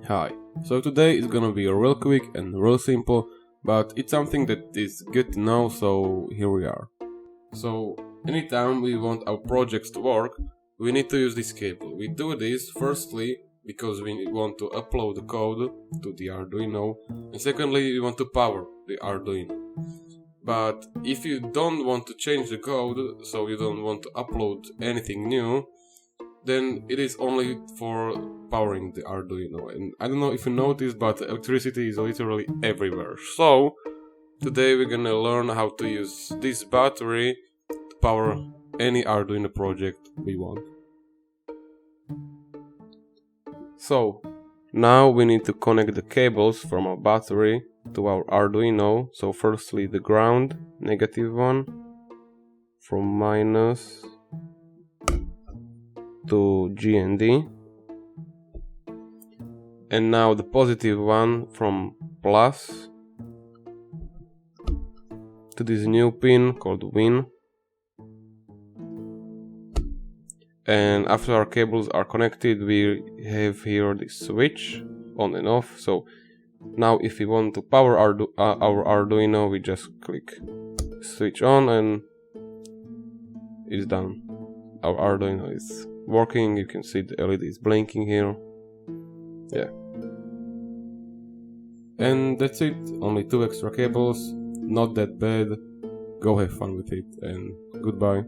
Hi, so today is gonna be real quick and real simple, but it's something that is good to know, so here we are. So anytime we want our projects to work, we need to use this cable. We do this firstly because we want to upload the code to the Arduino, and secondly we want to power the Arduino. But if you don't want to change the code, so you don't want to upload anything new, then it is only for powering the Arduino. And I don't know if you noticed, but electricity is literally everywhere. So today we're gonna learn how to use this battery to power any Arduino project we want. So now we need to connect the cables from our battery to our Arduino. So firstly the ground, negative one, from minus to G and D, and now the positive one from plus to this new pin called win. And after our cables are connected, we have here this switch on and off. So now if we want to power our Arduino, we just click switch on and it's done. Our Arduino is working. You can see the LED is blinking here. Yeah. And that's it. Only 2 extra cables. Not that bad. Go have fun with it and goodbye.